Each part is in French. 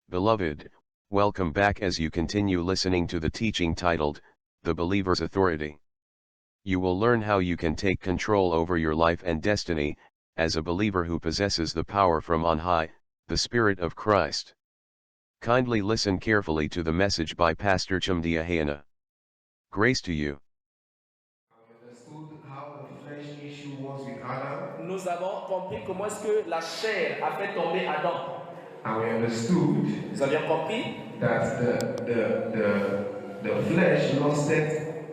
Beloved, welcome back as you continue listening to the teaching titled, The Believer's Authority. You will learn how you can take control over your life and destiny, as a believer who possesses the power from on high, the Spirit of Christ. Kindly listen carefully to the message by Pastor Chumdia Hayana. Grace to you. Nous avons compris comment est-ce que la chair a fait tomber Adam. And we understood Nous avions compris that the flesh lusted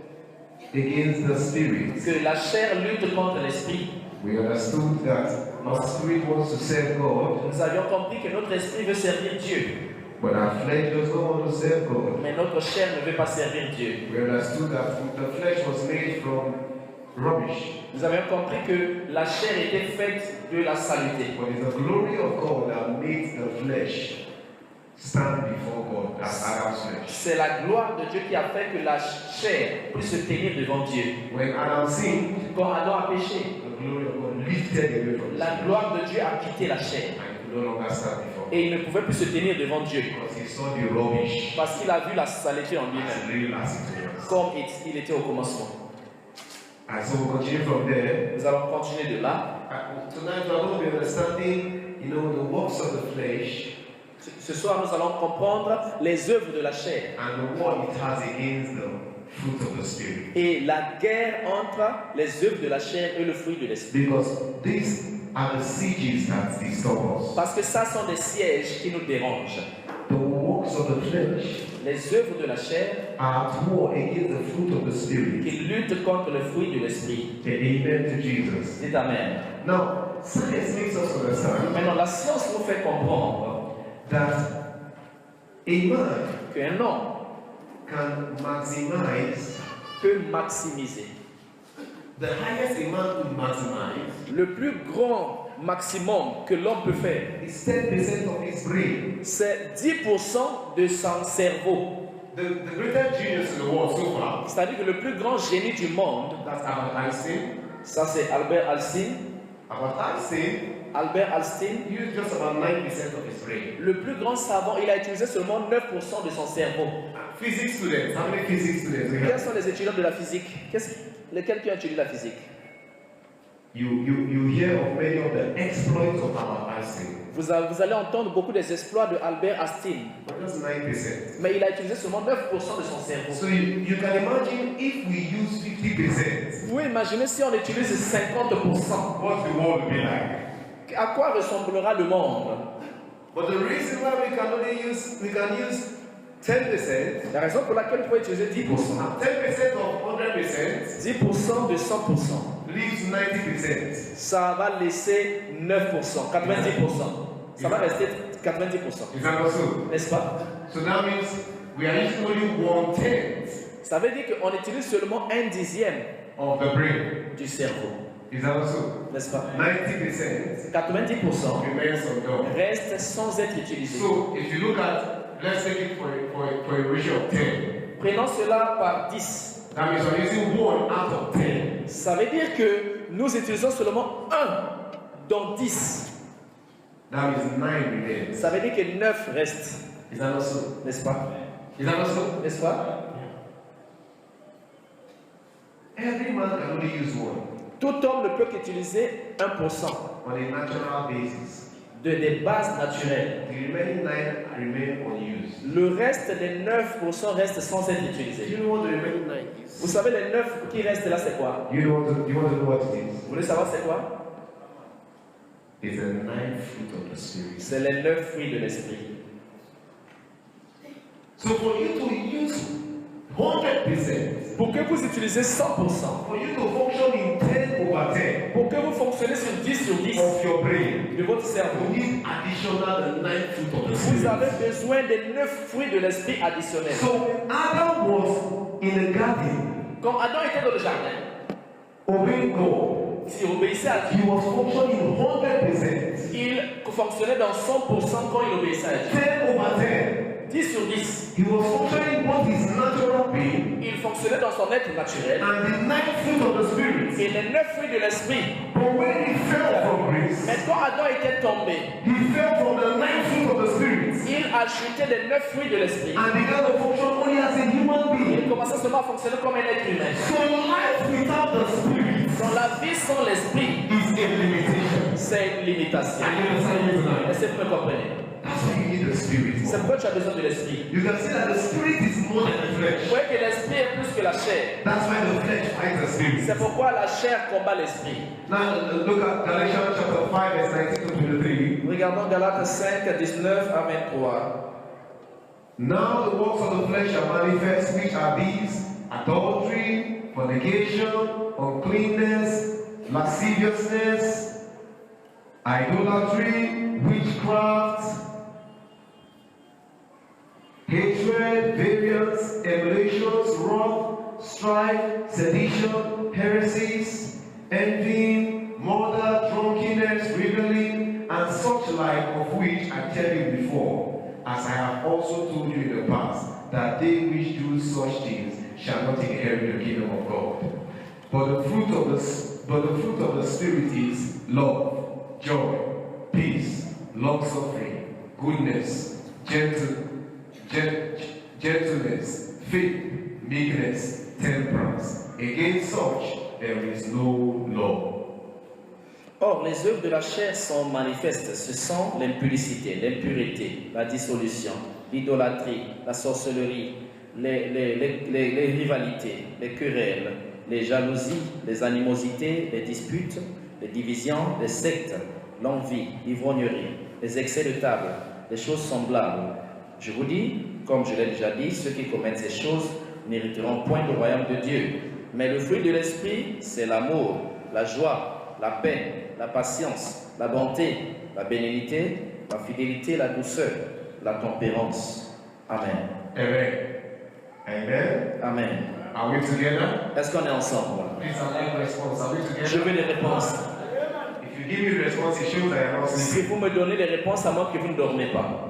against the spirit. que la chair lutte contre l'esprit. We understood that our spirit wants to serve God, Nous avions compris que notre esprit veut servir Dieu, but our flesh does not want to serve God. mais notre chair ne veut pas servir Dieu. We understood that the flesh was made from rubbish. Nous avions compris que la chair était faite de la saleté. But it's the glory of God that makes the flesh stand before God, as Adam's flesh. C'est la gloire de Dieu qui a fait que la chair puisse se tenir devant Dieu. When Adam sinned, Quand Adam a péché, the glory of God lifted away from la his gloire de Dieu a quitté la chair and he could no longer stand before God. et il ne pouvait plus se tenir devant Dieu Because he saw the rubbish parce qu'il a vu la saleté en as lui-même, real as it was. comme il était au commencement. And so we'll continue from there. Nous allons continuer de là. Tonight we are going to be understanding, the works of the flesh Ce soir, nous allons comprendre les œuvres de la chair and the war it has against the fruit of the spirit. et la guerre entre les œuvres de la chair et le fruit de l'esprit. Because these are the sieges that disturb us. Parce que ça sont des sièges qui nous dérangent. The works of the flesh Les œuvres de la chair are at war against the fruit of the spirit. qui luttent contre le fruit de l'esprit. Amen to Jesus. Dites Amen. Now, science makes us understand Maintenant, la science nous fait comprendre that a man qu'un homme can maximize peut maximiser. the highest a man could maximize Le plus grand maximum que l'homme peut faire, is 10% of his brain. c'est 10% de son cerveau. The greatest genius in the world so far, C'est-à-dire que le plus grand génie du monde, that's Albert Einstein. ça c'est Albert Einstein. Albert Einstein Albert Einstein, used just about 9% of his brain. le plus grand savant, il a utilisé seulement 9% de son cerveau. Physics students, how many physics students we Quels have? sont les étudiants de la physique? Lesquels qui ont étudié la physique? You hear of many of the exploits of Albert Einstein, Vous allez entendre beaucoup des exploits de Albert Einstein, but just 9%. mais il a utilisé seulement 9% de son cerveau. So you can imagine if we use 50%, Vous imaginez si on utilise 50%, what the world will be like. à quoi ressemblera le monde? But the reason why we can use 10%, La raison pour laquelle vous pouvez utiliser 10%, 10% of 100% 10% de 100%, leaves 90%. ça va laisser 9%, 90%. Ça va rester 90%. Is that also? N'est-ce pas? So that means we are using only 1/10 Ça veut dire qu'on utilise seulement 1/10 of the brain. du cerveau. Is that also? N'est-ce pas? 90% 90% remains undone. reste sans être utilisé. So if you look at, let's take it for a ratio of 10. Prenons cela par 10. That means we're using 1 out of 10. Ça veut dire que nous utilisons seulement 1 dans 10. That means 9 remains. Ça veut dire que 9 reste. Is that also? N'est-ce pas? Is that also? N'est-ce pas? Every man can only use 1 Tout homme ne peut qu'utiliser 1% on a natural basis. de des bases naturelles. The remaining 9 remain unused. Le reste des 9% reste sans être Do utilisé. you know what the remaining 9 Vous is? savez, les 9 qui restent là, c'est quoi? Do you want to know what it is? Vous voulez savoir c'est quoi? It's the 9 fruit of the spirit. C'est les 9 fruits de l'esprit. So for you to use 100%, Pour que vous utilisez 100%, for you to function in 10/10 pour que vous fonctionnez sur 10 sur 10 of your brain, de votre cerveau, you need additional 9 fruit of the vous spirit. avez besoin des 9 fruits de l'esprit additionnels. So when Adam was in the garden, Quand Adam était dans le jardin, obeying God, s'il obéissait à Dieu, he was functioning 100%. il fonctionnait dans 100% quand il obéissait à Dieu. 10/10. 10 sur 10, He was functioning both his natural being il fonctionnait dans son être naturel and the 9 fruit of the spirit. et les 9 fruits de l'esprit. But when he fell from grace, Mais quand Adam était tombé, he fell from the 9 fruit of the spirit. il ajouté les 9 fruits de l'esprit. and began to function only as a human being. Il commençait seulement à fonctionner comme un être humain. So life without the spirit Dans la vie sans l'esprit, is a limitation. c'est une limitation. And you understand me tonight? Est-ce que vous me comprenez? That's why you need the spirit. C'est pourquoi tu as besoin de l'esprit. You can see that the spirit is more than the Vous flesh. voyez que l'esprit est plus que la chair. That's why the flesh fights the spirit. C'est pourquoi la chair combat l'esprit. Now look at Galatians chapter 5 verse 19 to 23. Regardons Galates 5, 19 à 23. Now the works of the flesh are manifest, which are these: adultery, fornication, uncleanness, lasciviousness, idolatry, witchcraft, hatred, variance, emulations, wrath, strife, sedition, heresies, envying, murder, drunkenness, revelling, and such like, of which I tell you before, as I have also told you in the past, that they which do such things shall not inherit the kingdom of God. But the fruit of the Spirit is love, joy, peace, long-suffering, goodness, gentleness, faith, meekness, temperance. Against such there is no law. Or, les œuvres de la chair sont manifestes. Ce sont l'impudicité, l'impureté, la dissolution, l'idolâtrie, la sorcellerie, les rivalités, les querelles, les jalousies, les animosités, les disputes, les divisions, les sectes, l'envie, l'ivrognerie, les excès de table, les choses semblables. Je vous dis, comme je l'ai déjà dit, ceux qui commettent ces choses n'hériteront point du royaume de Dieu. Mais le fruit de l'esprit, c'est l'amour, la joie, la paix, la patience, la bonté, la bénignité, la fidélité, la douceur, la tempérance. Amen. Amen. Amen. Amen. Are we together? Est-ce qu'on est ensemble? Please allow a response. Are we Je together? veux des réponses. If you give me the response, it shows that I am not Si sleeping. vous me donnez des réponses, à moi que vous ne dormez pas.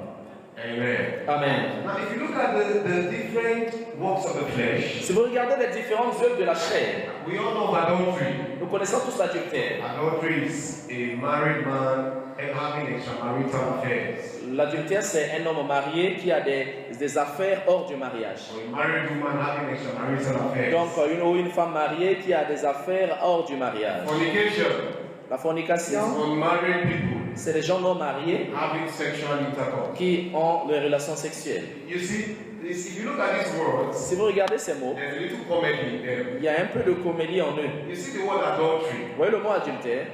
Amen. Amen. Now, if you look at the different works of the flesh, Si vous regardez les différentes œuvres de la chair, we all know adultery. nous connaissons tous l'adultère. Adultery is a married man having extramarital affairs. L'adultère, c'est un homme marié qui a des affaires hors du mariage. Or a married woman having extramarital affairs. Donc, une femme mariée qui a des affaires hors du mariage. Fornication La is fornication, unmarried people c'est les gens non mariés having sexual intercourse. qui ont des relations sexuelles. You see, if you look at these words, Si vous regardez ces mots, there's a little comedy in them. il y a un peu de comédie en eux. You see the word adultery. Vous voyez le mot adultère?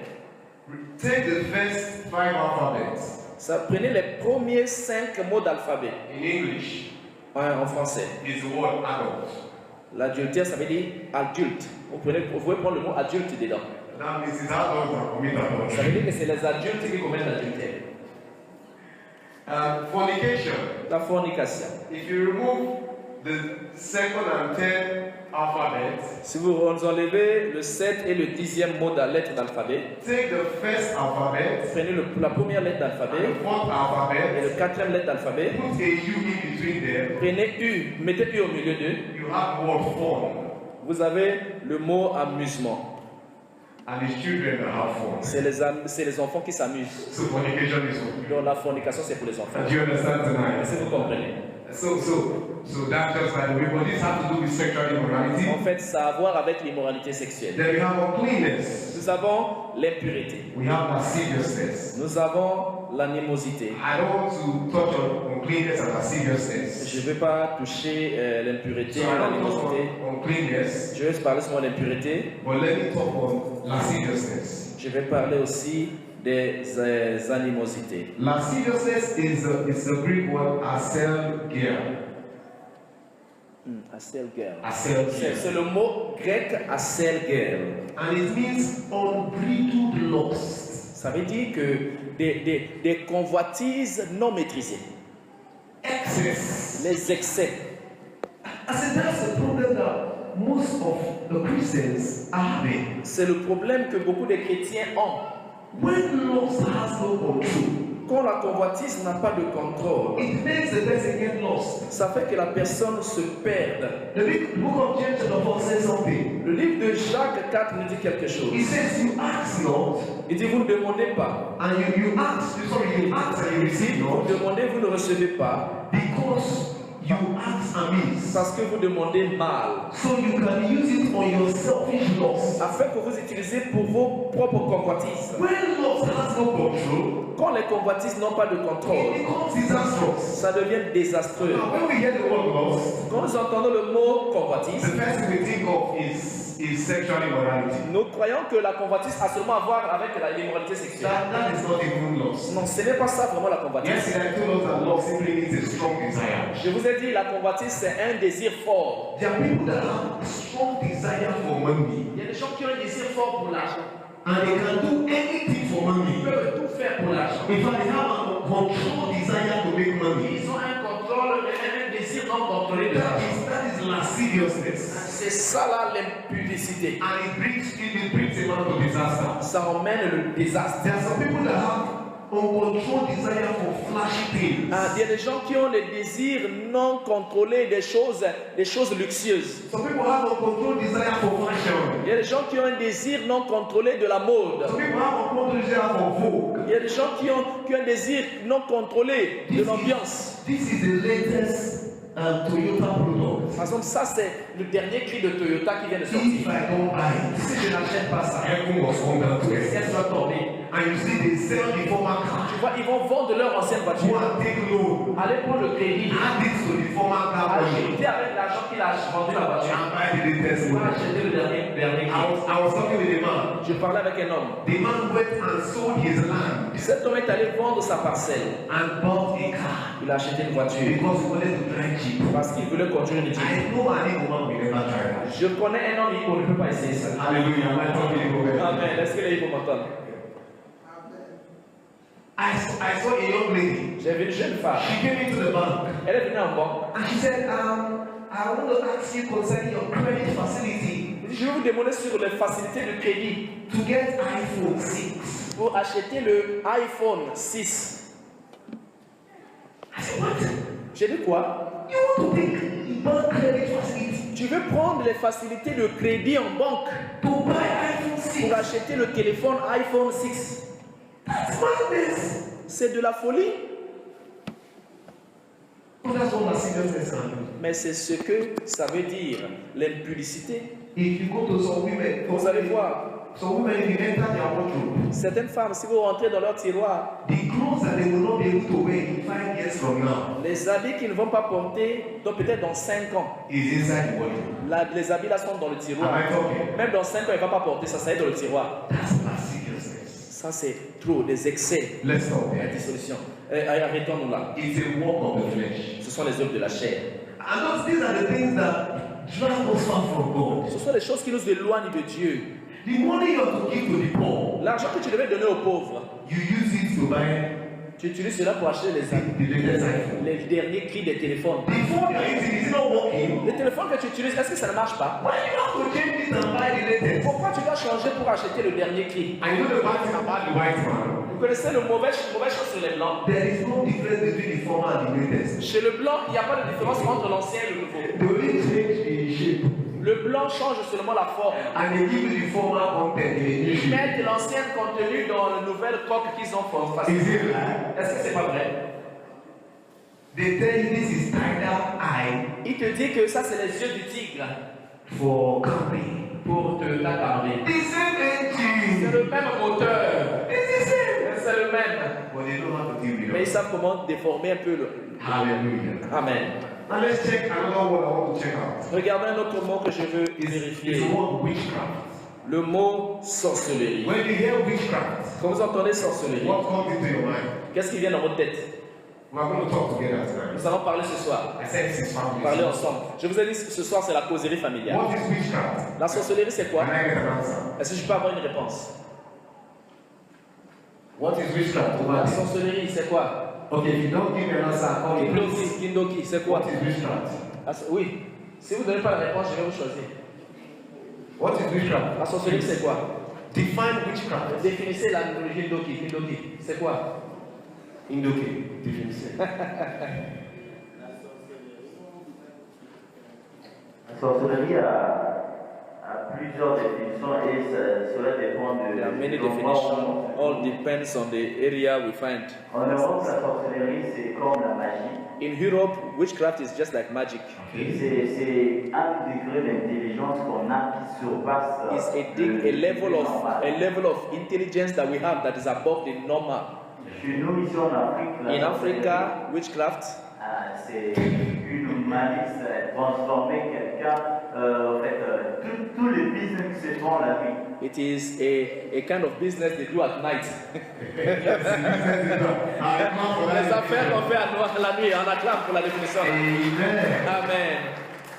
Take the first 5 alphabets Ça, prenez les premiers 5 mots d'alphabet in English. en français. Is the word adult. L'adultère, ça veut dire adulte. Vous pouvez prendre le mot adulte dedans. That means it's adults that commit Ça veut adultery. dire que c'est les adultes qui commettent l'adultère. Fornication. La fornication. If you remove the second and third alphabet, Si vous enlevez le 7 et le 10e mot de la lettre d'alphabet, take the first alphabet prenez la première lettre and d'alphabet the fourth et le alphabet, 4e lettre d'alphabet. put a U in between them, Prenez U, mettez U au milieu d'eux. you have the word fun. Vous avez le mot amusement. And it's children that have fun. C'est les enfants qui s'amusent. So fornication is for Donc la fornication, c'est pour les enfants. Do you understand tonight? Est-ce que vous comprenez? So that's just by the way, but this has to do with sexual immorality. En fait, ça a à voir avec l'immoralité sexuelle. Then we have uncleanness. Nous avons l'impureté. We have lasciviousness. Nous avons l'animosité. I don't want to touch on uncleanness and lasciviousness. Je ne vais pas toucher l'impureté So et I don't talk l'animosité. on uncleanness, Je vais parler seulement de l'impureté. but let me talk on lasciviousness. Je vais parler aussi des animosités. Lasciviousness is the Greek word aselgeia. Aselger. Aselgeia. C'est le mot grec aselger. And it means unbridled lust. Ça veut dire que des convoitises non maîtrisées. Excess. Les excès. I said that's the problem that most of the Christians are having. C'est le problème que beaucoup de chrétiens ont. When lust has no control, Quand la convoitise n'a pas de contrôle, it makes the person get lost. ça fait que la personne se perde. The book of James chapter 4 says something. Le livre de Jacques 4 nous dit quelque chose. He says, you ask not, Il dit, vous ne demandez pas. and you ask and you receive Vous not, demandez, vous ne recevez pas. because you ask amiss. Parce que vous demandez mal. So you can use it on your selfish loss. Afin que vous utilisez pour vos propres convoitises. When loss has no control, Quand les convoitises n'ont pas de it contrôle, becomes disastrous. ça devient désastreux. Now, when we hear the word loss, Quand nous entendons le mot convoitise, the first thing we think of is sexual immorality. nous croyons que la convoitise a seulement à voir avec l'immoralité sexuelle. That is not even loss. Non, ce n'est pas ça vraiment la convoitise. Yesterday I told us that loss simply means a strong desire. Je vous ai dit, la convoitise, c'est un désir fort. There are people that have strong desire for money, Il y a des gens qui ont un désir fort pour l'argent. and they can do anything for Ils money. peuvent tout faire pour l'argent. In fact, they have a controlled desire to make money. Ils ont un contrôle, un désir non contrôlé de l'argent. That is lasciviousness. C'est ça là l'impudicité. And it brings a man to disaster. Ça emmène le désastre. There are some people that have uncontrolled desire for flashy things. Il y a des gens qui ont le désir non contrôlé des choses luxueuses. Some people have uncontrolled desire for fashion. Il y a des gens qui ont un désir non contrôlé de la mode. Some people have uncontrolled desire for vogue. Il y a des gens qui ont un désir non contrôlé de l'ambiance. This is the latest Toyota product. Par exemple, ça c'est le dernier cri de Toyota qui vient de If sortir. I don't buy it, Si je n'achète pas ça, everyone was under to it. elle doit tomber. And you see they sell the former car. Tu vois, ils vont vendre leur ancienne Go voiture. and take loan. Allez prendre le crédit. Add it to the former car money. Acheter avec l'argent qu'il a vendu la voiture. And buy the latest Tu vas one. acheter le dernier cri. I was talking with a man. Je parlais avec un homme. The man went and sold his land Cet homme est allé vendre sa parcelle. and bought a car Il a acheté une voiture because he wanted to drive cheap. parce qu'il voulait conduire une Jeep. I know any woman will never try that. Je connais un homme, il ne peut pas essayer ça. Hallelujah. I'm talking about Amen. Est-ce que les gens m'entendent? I saw a young lady. J'ai vu une jeune femme. She came into the bank Elle est venue en banque. and she said, I want to ask you concerning your credit facility Je vais vous demander sur les facilités de crédit to get iPhone 6. pour acheter le iPhone 6. I said, what? J'ai dit quoi? You want to take bank credit facility Tu veux prendre les facilités de crédit en banque to buy iPhone 6? pour acheter le téléphone iPhone 6. That's madness. C'est de la folie. But that's what lasciviousness can do. Mais c'est ce que ça veut dire, l'impudicité. If you go to some women, Vous allez voir, some women, if you enter their wardrobe, certaines femmes, si vous rentrez dans leur tiroir, the clothes that they will not be able to wear in 5 years from now les habits qu'ils ne vont pas porter, donc peut-être dans 5 ans, is inside the wardrobe. les habits là sont dans le Am tiroir. I talking? Même dans 5 ans, il ne va pas porter ça, ça est dans le tiroir. That's lasciviousness. Ça, c'est trop, des excès, Let's stop la there. dissolution. Arrêtons-nous là. It's a work of the flesh. Ce sont les œuvres de la chair. And these are the things that drive us far from God. Ce sont les choses qui nous éloignent de Dieu. The money you have to give to the poor, L'argent que tu devais donner aux pauvres, you use it to buy tu utilises cela pour acheter les latest iPhone. les derniers cris des téléphones. The phone you're using is not working. Les téléphones que tu utilises, est-ce que ça ne marche pas? Why you have to change it and buy the latest? Pourquoi tu dois changer pour acheter le dernier cri? I know the bad thing about the white man. Vous connaissez le mauvais chose sur les blancs. There is no difference between the former and the latest. Chez le blanc, il n'y a pas de différence entre l'ancien et le nouveau. They only change the shape Le blanc change seulement la forme. and they give you the former content in a new Ils shape. mettent l'ancien contenu dans le nouvel coque qu'ils ont fait. Is it right? Est-ce que c'est pas vrai? They tell you this is tiger eye Il te dit que ça, c'est les yeux du tigre for Camry. pour te t'attendre. The same C'est engine. le même moteur. It's the same. C'est le même. But they know how to deal with Mais ils it. savent comment déformer un peu le. Hallelujah. Amen. Now let's check another word I want to check out. Regardez un autre mot que je veux It's vérifier. the word witchcraft. Le mot sorcellerie. When you hear witchcraft, Quand vous entendez sorcellerie, what comes into your mind? qu'est-ce qui vient dans votre tête? We're going to talk together tonight. Nous allons parler ce soir. I said this is family. Parler ensemble. Je vous ai dit que ce soir, c'est la causerie familiale. What is witchcraft? La sorcellerie, c'est quoi? Can I get an answer? Est-ce que je peux avoir une réponse? What is witchcraft? La sorcellerie, c'est quoi? Okay, if you don't give me an answer, I'll call you. Kindoki, Kindoki, c'est quoi? What is witchcraft? Oui. Si vous ne donnez pas la réponse, je vais vous choisir. What is witchcraft? La sorcellerie, c'est quoi? Define witchcraft. Définissez la Kindoki. Kindoki, c'est quoi? Indoké, définition. La sorcellerie a plusieurs définitions et cela dépend de There are many l'endroit definitions. All depends on the area we find. où- En Europe, la sorcellerie, c'est comme la magie. In Europe, witchcraft is just like magic. C'est un degré d'intelligence qu'on a qui surpasse It's a level of intelligence that we have that is above the normal. Chez nous, ici en Afrique, la In sorcellerie, Africa, witchcraft c'est une malice, transformer quelqu'un, en fait, tous les business qui se font la nuit. it is a kind of business they do at night. Les affaires qu'on fait à la nuit, on acclame pour la définition. Amen. Amen.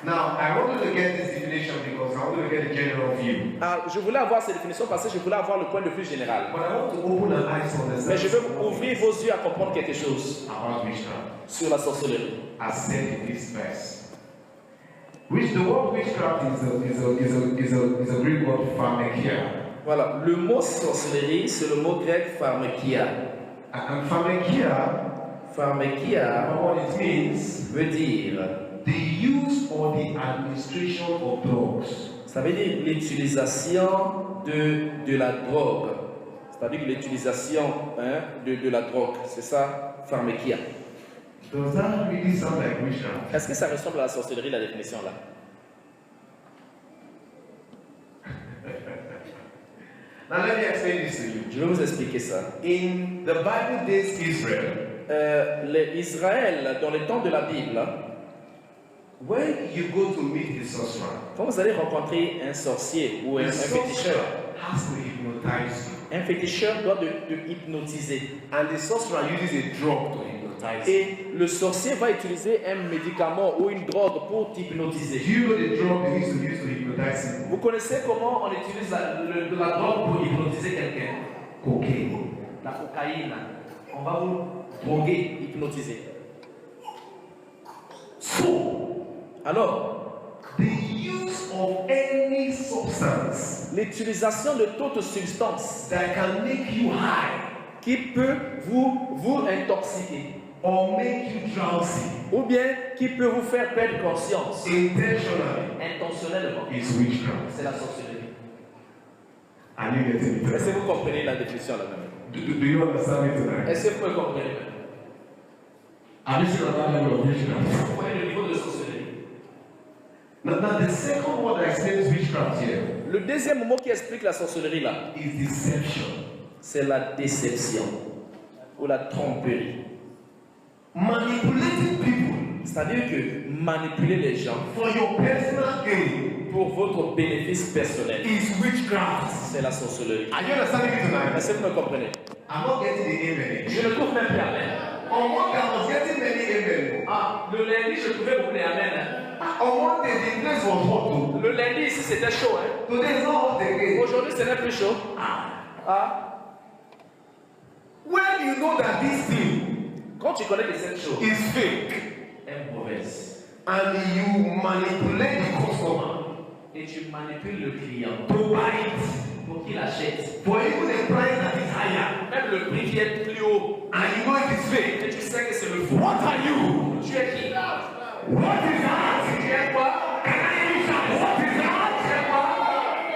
Now, I wanted to get this definition because I wanted to get a general view. Ah, je voulais avoir cette définition parce que je voulais avoir le point de vue général. But I want to open our eyes to Mais je veux understand ouvrir vos yeux à comprendre quelque chose about witchcraft, sur la sorcellerie. as said in this verse. Which the word witchcraft is a Greek word pharmakia. Voilà, le mot sorcellerie, c'est le mot grec pharmakia. And pharmakia, Pharmakia what it means, veut dire, the use or the administration of drugs. ça veut dire l'utilisation de la drogue. C'est-à-dire l'utilisation de la drogue. C'est ça, pharmakia. Does that really sound like witchcraft? Est-ce que ça ressemble à la sorcellerie, la définition là? Now let me explain this to you. Je vais vous expliquer ça. In the Bible days Israel, Israël, dans les temps de la Bible, when you go to meet the sorcerer, quand vous allez rencontrer un sorcier ou un the sorcerer féticheur, has to hypnotize you. un féticheur doit te hypnotiser. And the sorcerer uses a drug to hypnotize you. Et le sorcier va utiliser un médicament ou une drogue pour t'hypnotiser. Do you know the drug they used to use to hypnotize people? Vous connaissez comment on utilise de la drogue pour hypnotiser quelqu'un? Cocaine. La cocaïne. On va vous droguer, hypnotiser. So, Alors, the use of any substance l'utilisation de toute substance that can make you high qui peut vous intoxiquer or make you drowsy ou bien qui peut vous faire perdre conscience intentionally intentionnellement, is witchcraft. c'est la sorcellerie. Are you getting Est-ce que it? vous comprenez la définition là-même? Do you understand it tonight? Est-ce que vous pouvez comprendre? Are you still at that level of witchcraft? Vous voyez le niveau de sorcellerie. Now the second word that explains witchcraft here Le deuxième mot qui explique la sorcellerie là, is deception. c'est la déception ou la tromperie. Manipulating people C'est-à-dire que manipuler les gens for your personal gain pour votre bénéfice personnel, is witchcraft. c'est la sorcellerie. Are you understanding it tonight? Est-ce que vous me comprenez? I'm not getting the amen. Je ne trouve même plus amen. On Monday I was getting many amen. Ah, le lundi, je pouvais vous dire amen. On Monday the place was hot too. Le lundi ici c'était chaud. Hein? Today is not hot again. Aujourd'hui ce n'est plus chaud. Ah, When you know that this thing quand tu connais que cette chose is fake est mauvaise and you manipulate the customer et tu manipules le client to buy it pour qu'il achète, for even a price that is higher même le prix qui est plus haut, and you know it is fake, et tu sais que c'est le faux. what are you? Tu es qui? What is that? Tu es quoi? Can I use that? What is Tu that? es quoi?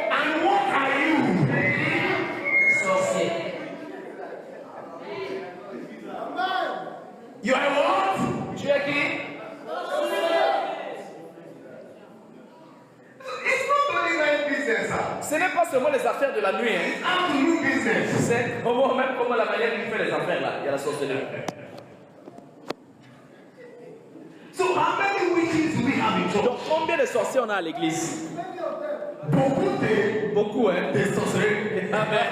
And what are you? Sorcier. You are what? Tu es qui? It's not only night business, sir. Ce n'est pas seulement les affaires de la nuit. Hein. It's how to do business. C'est comment, même comment la manière qu'il fait les affaires là. Il y a la sorcellerie. So how many witches do we have in church? Donc combien de sorciers on a à l'église? Beaucoup, hein? Des sorceries. Amen.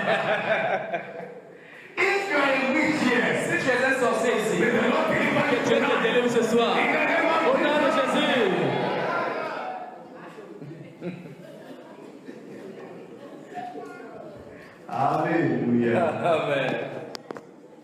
If you are a witch, yes. Si tu es un sorcier ici, May the Lord deliver que you Dieu te tonight. délivre ce soir. In the name of Au nom de Jésus. Hallelujah. Amen.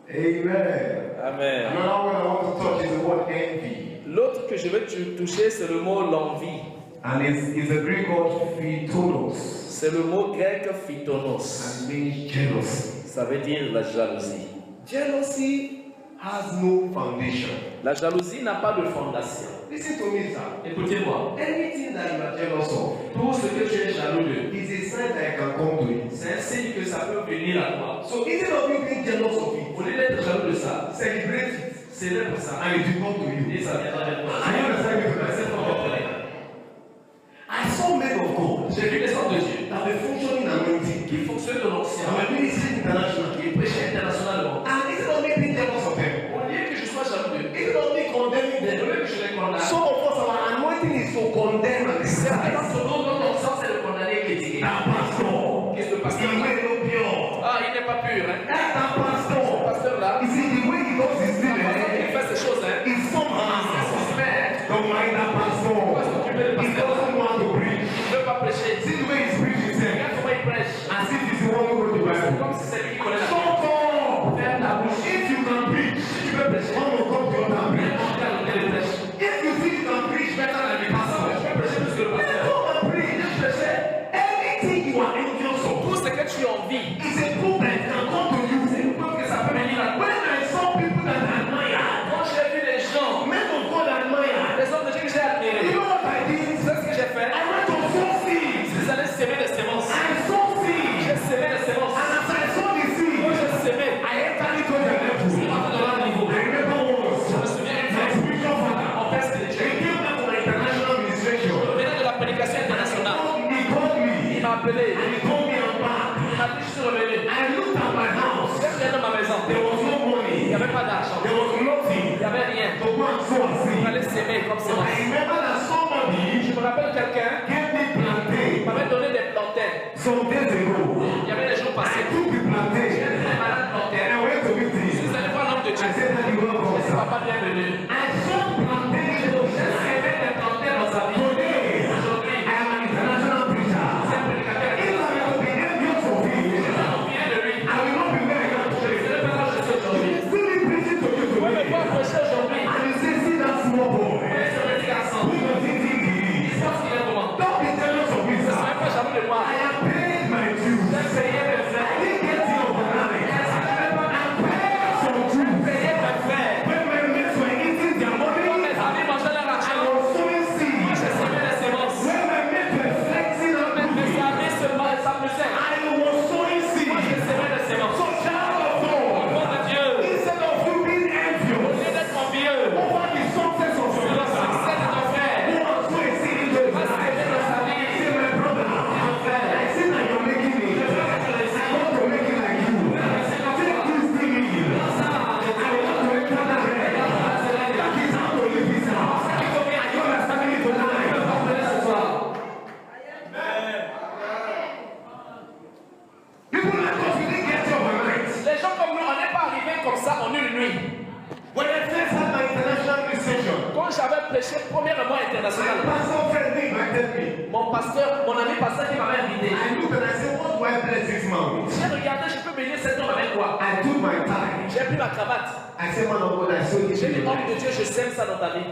Amen. Amen. Another word I want to touch is the word envy. L'autre que je veux toucher, c'est le mot l'envie. And it's a Greek word phytonos. C'est le mot grec phytonos. And means jealousy. Ça veut dire la jalousie. Jealousy has no foundation. La jalousie n'a pas de fondation. Listen to me, sir. Écoutez-moi. Anything that you are jealous of Tout ce que tu es jaloux de, is a sign that it can come to you. c'est un signe que ça peut venir à toi. So instead of you being jealous of it, Au lieu d'être jaloux de ça, celebrate it célèbre ça. and it will come to you. Et ça viendra vers toi. Are you understanding me? C'est pour comprendre. I saw men of God J'ai vu les hommes de Dieu that were functioning anointing. qui fonctionnent de l'ancien, They were ministering international. qui prêchaient internationalement. And instead of me being jealous of them, Au lieu que je sois jaloux d'eux, instead of me condemning au them, lieu que je les condamne, some of us, our anointing is to condemn and c'est criticize. notre nom, notre onction, c'est de condamner et critiquer. That pastor, Qu'est-ce que le he pasteur may fait? not pure. Ah, il n'est pas pur. Hein? That Ce pastor, pasteur-là, you see the way he does his thing, il fait ces choses. Hein? is somehow. Suspect. Don't mind that pastor. He doesn't want to preach. Il ne veut pas prêcher. See the way he's preaching, Regarde comment il prêche. as if he's the one who wrote the Bible. Comme si c'est lui qui connaît la Bible. Shut up! Ferme la bouche. If you can preach, Tu veux prêcher. one will come to you and preach. Regarde lequel il prêche. If you think you can preach better than the pastor, Tu veux prêcher plus que le then pasteur. come and preach. Prêcher. Anything you are envious of Tout ce que tu envies, is a proof that it can come to you. c'est une preuve que ça peut venir à toi. When I saw people that I admire, Quand j'ai vu les gens, men of God admire, les hommes de Dieu que j'ai you admirés, know what I did? tu sais ce que j'ai fait? I went to sow seeds. Ils allaient semer des semences. I sowed seeds. J'ai semé des semences. And as I saw the seed, Quand j'ai semé, I entered into the level. je suis rentré dans leur niveau. I remember once, Je me souviens une my fois, spiritual father, mon père he spirituel, came back from international administration. je revenais de la prédication internationale. He called me Il m'a appelé, and he told me I'm back. il m'a dit je suis revenu. I looked at my house. J'ai regardé dans ma maison, There was no il n'y money. avait pas d'argent, There was il nothing n'y avait rien. to go and sow a Il seed. fallait s'aimer comme But I semence. remember that somebody Je me rappelle quelqu'un gave me plantain m'avait donné des plantains. some days ago. Il y avait des jours I passés. took the plantain J'étais malade and plantain. I went to meet Je him. suis allé voir l'homme de I Dieu. said that you welcome, sir. Papa, bienvenue. I sowed plantain in the J'ai semé des plantains dans sa vie. Today, Aujourd'hui, I am an international preacher. c'est un prédicateur. If I were to be envious of him, On vient de lui. I will not be where I am Je today. ne sais pas quand je suis aujourd'hui. Still be preaching to you Oui, mais today. pas prêcher aujourd'hui. And you say, see that small boy. Mais ce petit garçon, Who does he think he il is? sait ce qu'il est comment. Don't be jealous of me, Ne sir. soyez pas jaloux de moi. I have paid my dues. J'ai payé mes I frais. didn't get it overnight. Est-ce que je n'ai pas I paid some dues. payé mes frais? When my mates were eating their Quand mes money, amis mangeaient leur I argent, was sowing seeds. j'ai semé des semences. When my mates were flexing and Mes moving, amis s'amusaient. I was sowing Moi, j'ai seeds. semé des semences. So, child of God, Nom de Dieu, instead of you being au envious lieu d'être envieux, over the success of sur your le brother, succès de ton frère, who has sown a seed into his va life, s'aimer dans sa vie. say, my brother, I see that you're making it. I want to make it like you. Take this thing in. I want to enter that red. That is how to live this house. Are you understanding it tonight? People like us, we didn't get here overnight. Les gens comme nous, on n'est pas arrivés comme ça en une nuit. When I first had my international administration, Quand j'avais prêché premièrement my international, pastor friend invited me. mon pasteur, mon ami pasteur qui m'avait invité, I looked and I said, what do I bless this man with? j'ai regardé, je peux bénir cet homme avec quoi? I took my tie. J'ai pris ma cravate. I said, man of God, I sold it J'ai to dit, you. homme de Dieu, je sème ça dans ta vie.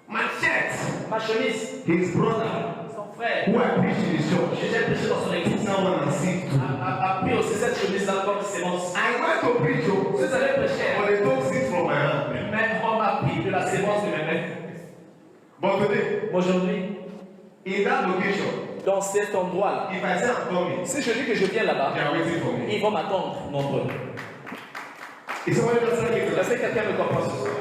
My shirt, Ma chemise, his brother, son frère, who I preached in his church, j'ai prêché dans son église, someone has seen too. a pris aussi cette chemise-là comme sémence. I went to preach, oh, Je suis allé prêcher, but they took seeds from my hand. mais on m'a pris de la sémence de mes mains. But today, Aujourd'hui, in that location, dans cet endroit-là, if I say I'm coming, si je dis que je viens là-bas, they are waiting for me. ils vont m'attendre nombreux. Is somebody understanding it? Est-ce que quelqu'un me comprend ce soir?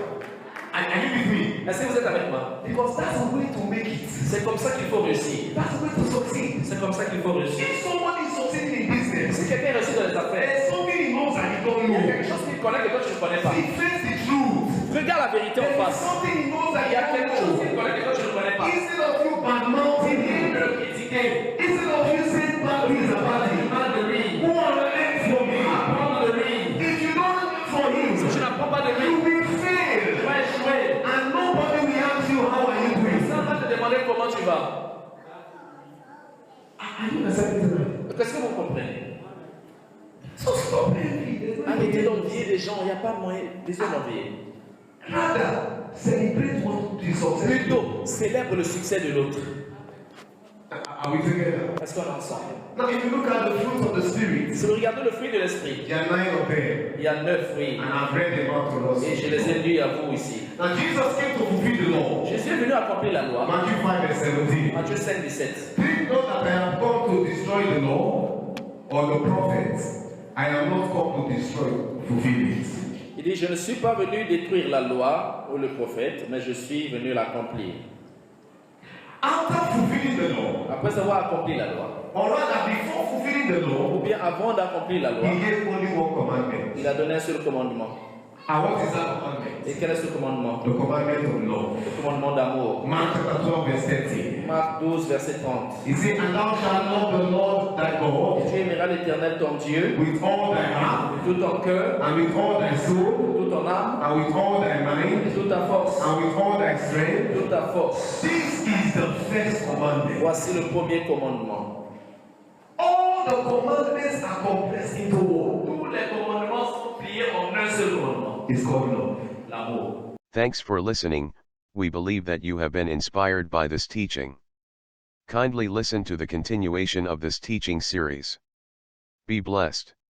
Are you with me? Est-ce que vous êtes avec moi? Because that's the way to make it. C'est comme ça qu'il faut réussir. That's the way to succeed. C'est comme ça qu'il faut réussir. If someone is succeeding in business, Si quelqu'un réussit dans les affaires, there's something he knows that he don't il y a know. quelque chose qu'il connaît que toi tu ne connais pas. He face the truth. Regarde la vérité en There's face. something he knows that Il y a he quelque don't chose know. qu'il connaît que toi tu ne connais pas. Instead of you bad-mouthing him, De le critiquer, instead of you saying bad things about him, mal de lui, who are learn from him, apprendre de lui. if you don't learn from him, Si tu n'apprends pas de lui, you will tu fail. vas échouer. And nobody will ask you, how are you doing? Ça va te demander comment tu vas. Are you understanding tonight? Qu'est-ce que vous comprenez? So stop envy. Arrêtez d'envier les gens, il n'y a pas moyen de les envier. Rather, celebrate one the success. Plutôt, célèbre le succès de l'autre. Are we together? Est-ce qu'on est ensemble? Now, if you look at the fruit of the Spirit, Si vous regardez le fruit de l'esprit, there are 9 of them. il y a 9 fruits. And I've read them out to us. Et je les ai lus à vous ici. Now, Jesus came to fulfill the law. Jésus est venu accomplir la loi. Matthew 5 verse 17. Matthieu 5, 17. Think not that I have come to destroy the law or the prophets. I am not come to destroy, fulfill it. Il dit, je ne suis pas venu détruire la loi ou le prophète, mais je suis venu l'accomplir. After fulfilling the law, Après avoir accompli la loi, or rather before fulfilling the ou law, bien avant d'accomplir la loi, he gave only one commandment. il a donné un seul commandement. And what is that commandment? Et quel est ce commandement? The commandment of love. Le commandement d'amour. Mark chapter 12 verse 30. Marc 12, verset 30. He said, and thou shalt love the Lord thy Et God tu aimeras l'Éternel ton Dieu with all thy heart, de tout ton cœur, and with all thy de soul, toute ton âme, and with all thy de mind, toute ta force, and with all thy de strength. toute ta force. This is the first commandment. Voici le premier commandement. All the commandments are compressed into one. Tous les commandements sont pliés en un seul commandement. It's called love. L'amour. Thanks for listening. We believe that you have been inspired by this teaching. Kindly listen to the continuation of this teaching series. Be blessed.